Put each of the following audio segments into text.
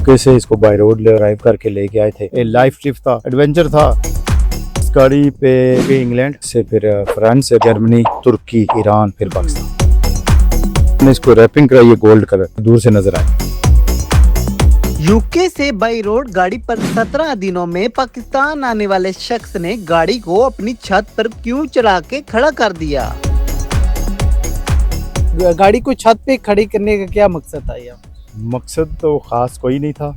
UK से इसको by road drive करके लेके आए थे। ये लाइफ ट्रिप था, एडवेंचर था। इस गाड़ी पे इंग्लैंड से, फिर फ्रांस से, जर्मनी, तुर्की, ईरान, फिर पाकिस्तान। इसको रैपिंग कराई है गोल्ड कलर, दूर से नजर आए। यूके से बाई रोड गाड़ी पर 17 दिनों में पाकिस्तान आने वाले शख्स ने गाड़ी को अपनी छत पर क्यों चढ़ा के खड़ा कर दिया। गाड़ी को छत पे खड़ी करने का क्या मकसद था? यह मकसद तो खास कोई नहीं था,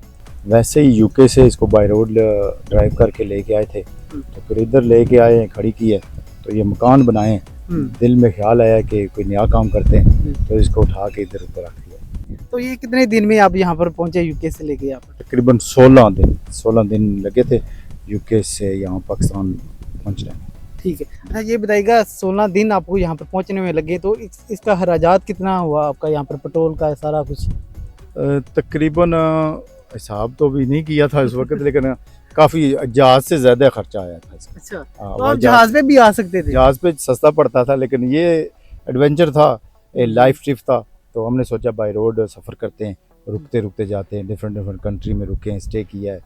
वैसे ही यूके से इसको बाय रोड ड्राइव करके लेके आए थे। तो फिर इधर लेके आए, खड़ी की है, तो ये मकान बनाए। दिल में ख्याल आया कि कोई नया काम करते हैं, तो इसको उठा के इधर ऊपर रख दिया। तो ये कितने दिन में आप यहाँ पर पहुँचे, यूके से लेके यहाँ पर? तकरीबन 16 दिन लगे थे यूके से यहाँ पाकिस्तान पहुँचने में। ठीक है। अच्छा ये बताइएगा, 16 दिन आपको यहाँ पर पहुँचने में लगे, तो इसका खर्चात कितना हुआ आपका यहाँ पर, पेट्रोल का सारा कुछ? तकरीबन हिसाब तो भी नहीं किया था इस वक्त, लेकिन काफ़ी जहाज से ज़्यादा खर्चा आया था इसका। अच्छा, तो आप जहाज पे भी आ सकते थे? जहाज पे सस्ता पड़ता था, लेकिन ये एडवेंचर था, ये लाइफ ट्रिप था, तो हमने सोचा बाय रोड सफ़र करते हैं, रुकते रुकते जाते हैं, डिफरेंट कंट्री में रुके हैं, स्टे किया है,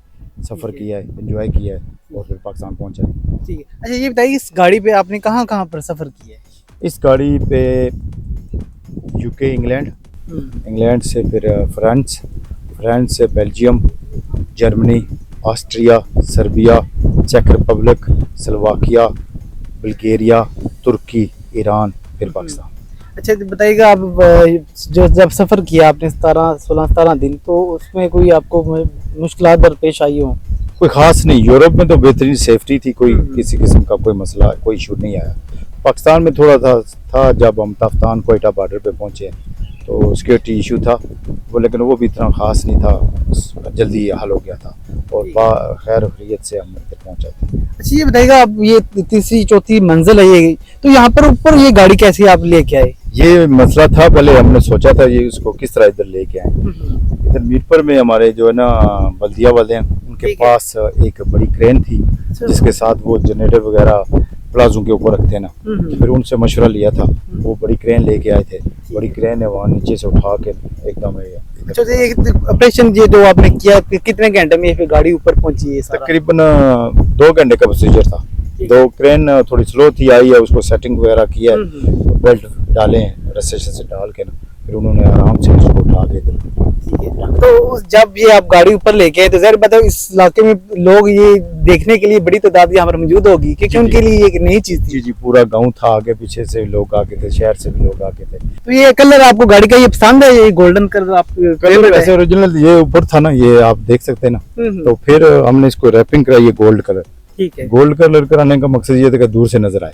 सफ़र किया है, एंजॉय किया है, और फिर पाकिस्तान पहुँचा है। ठीक है। अच्छा ये बताइए, इस गाड़ी पे आपने कहाँ कहाँ पर सफ़र किया है? इस गाड़ी पे यूके, इंग्लैंड से, फिर फ्रांस से बेल्जियम, जर्मनी, ऑस्ट्रिया, सर्बिया, चेक रिपब्लिक, स्लोवाकिया, बुल्गारिया, तुर्की, ईरान, फिर पाकिस्तान। अच्छा तो बताइएगा, आप जो जब सफ़र किया आपने 16-17 दिन, तो उसमें कोई आपको मुश्किलात दरपेश आई हो? कोई ख़ास नहीं, यूरोप में तो बेहतरीन सेफ्टी थी, कोई किसी किस्म का कोई मसला, कोई इशू नहीं आया। पाकिस्तान में थोड़ा था जब हम तफ्तान कोयटा बॉर्डर पे पहुँचे, तो सिक्योरिटी इशू था वो, लेकिन वो भी इतना ख़ास नहीं था, जल्दी हल हो गया था, और खैर खैरियत से हम इधर पहुँचे थे। अच्छा ये बताइएगा, आप ये तीसरी चौथी मंजिल है ये, तो यहाँ पर ऊपर ये गाड़ी कैसे आप लेके आए? ये मसला था, पहले हमने सोचा था ये उसको किस तरह इधर लेके आए। इधर मीरपुर में हमारे जो है ना बल्दिया वाले हैं, उनके पास एक बड़ी क्रेन थी, जिसके साथ वो जनरेटर वगैरह प्लाजों के ऊपर रखते हैं ना, फिर उनसे मशवरा लिया था, वो बड़ी क्रेन लेके आए थे। बड़ी क्रेन है, वहाँ नीचे से उठा के एकदम। अच्छा ये ऑपरेशन ये जो आपने किया, कितने घंटे में फिर गाड़ी ऊपर पहुंची है? तकरीबन 2 घंटे का प्रोसीजर था। 2 क्रेन थोड़ी स्लो थी, आई है, उसको सेटिंग वगैरह किया, बेल्ट डाले रस्से से डाल के ना, फिर उन्होंने आराम से उसको उठा के। तो जब ये आप गाड़ी ऊपर लेके आए, तो जरा बताओ, इस इलाके में लोग ये देखने के लिए बड़ी तादाद यहाँ पर मौजूद होगी, क्योंकि उनके लिए ये एक नई चीज थी? जी, पूरा गांव था, आगे पीछे से लोग आके थे, शहर से भी लोग आके थे। तो ये कलर आपको गाड़ी का ये पसंद है, ये गोल्डन कलर? आप कलर वैसे ओरिजिनल ये ऊपर था ना, ये आप देख सकते हैं ना, तो फिर हमने इसको रैपिंग कराई है गोल्ड कलर। ठीक है। गोल्ड कलर कराने का मकसद ये था कि दूर से नजर आए,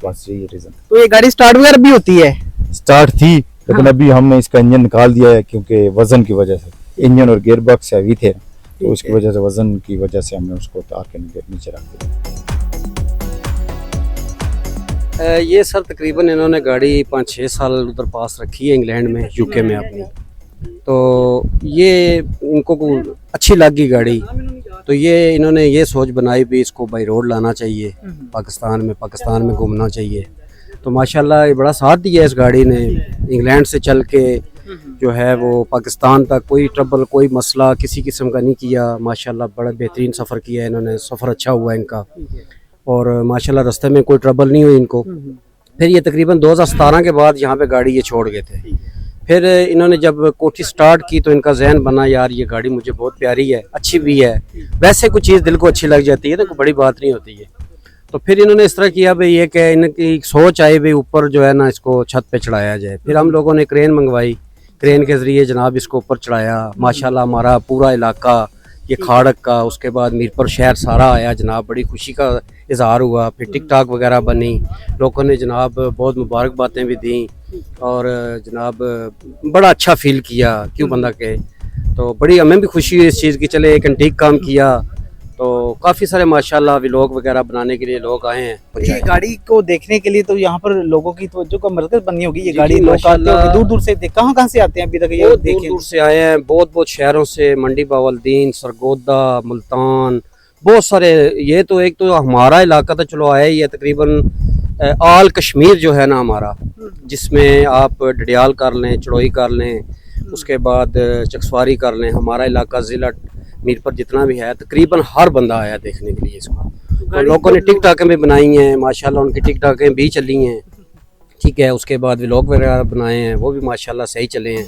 बस यही रीजन। तो ये गाड़ी स्टार्ट वगैरह भी होती है? स्टार्ट थी, लेकिन अभी हमने इसका इंजन निकाल दिया है, क्योंकि वजन की वजह से इंजन और गियर बॉक्स हैवी थे, तो उसकी वजह से, वजन की वजह से हमने उसको उतार के नीचे रख दिया। ये सर तकरीबन इन्होंने गाड़ी 5-6 साल उधर पास रखी है इंग्लैंड में, यूके में अपनी, तो ये इनको अच्छी लगी गाड़ी, तो ये इन्होंने ये सोच बनाई भी इसको बाई रोड लाना चाहिए, पाकिस्तान में घूमना चाहिए। तो माशाल्लाह ये बड़ा साथ दिया इस गाड़ी ने, इंग्लैंड से चल के जो है वो पाकिस्तान तक कोई ट्रबल, कोई मसला किसी किस्म का नहीं किया। माशाल्लाह बड़ा बेहतरीन सफ़र किया इन्होंने, सफ़र अच्छा हुआ इनका, और माशाल्लाह रास्ते में कोई ट्रबल नहीं हुई इनको। फिर ये तकरीबन 2017 के बाद यहाँ पे गाड़ी ये छोड़ गए थे। फिर इन्होंने जब कोठी स्टार्ट की, तो इनका जहन बना, यार ये गाड़ी मुझे बहुत प्यारी है, अच्छी भी है, वैसे कुछ चीज़ दिल को अच्छी लग जाती है तो कोई बड़ी बात नहीं होती है। तो फिर इन्होंने इस तरह किया भाई, ये कि इनकी सोच आई भाई ऊपर जो है ना इसको छत पे चढ़ाया जाए। फिर हम लोगों ने क्रेन मंगवाई, क्रेन के ज़रिए जनाब इसको ऊपर चढ़ाया। माशाल्लाह हमारा पूरा इलाका ये खाड़क का, उसके बाद मीरपुर शहर सारा आया जनाब, बड़ी खुशी का इजहार हुआ। फिर टिकटॉक वगैरह बनी, लोगों ने जनाब बहुत मुबारकबादें भी दी, और जनाब बड़ा अच्छा फील किया, क्यों बंदा के। तो बड़ी हमें भी खुशी हुई इस चीज़ की, चले एक एंटीक काम किया, तो काफ़ी सारे माशाल्लाह व्लॉग वगैरह बनाने के लिए लोग आए हैं। ये गाड़ी को देखने के लिए तो यहाँ पर लोगों की तवज्जो का मरकज बनी होगी ये गाड़ी। लोग आते होंगे दूर दूर से, कहाँ से आते हैं अभी तक? ये दूर दूर से आए हैं, बहुत शहरों से, मंडी बावलदीन, सरगोदा, मुल्तान, बहुत सारे। ये तो एक तो हमारा इलाका तो चलो आया ही है, तकरीबन ऑल कश्मीर जो है ना हमारा, जिसमें आप डडियाल कर लें, चढ़ोई कर लें, उसके बाद चकसवारी कर लें, हमारा इलाका ज़िला मीरपुर जितना भी है तकरीबन हर बंदा आया देखने के लिए इसको। तो लोगों ने टिकटॉकें भी बनाई हैं, माशाल्लाह उनकी टिकटॉकें भी चली हैं, ठीक है। उसके बाद व्लॉग वगैरह बनाए हैं, वो भी माशाल्लाह सही चले हैं।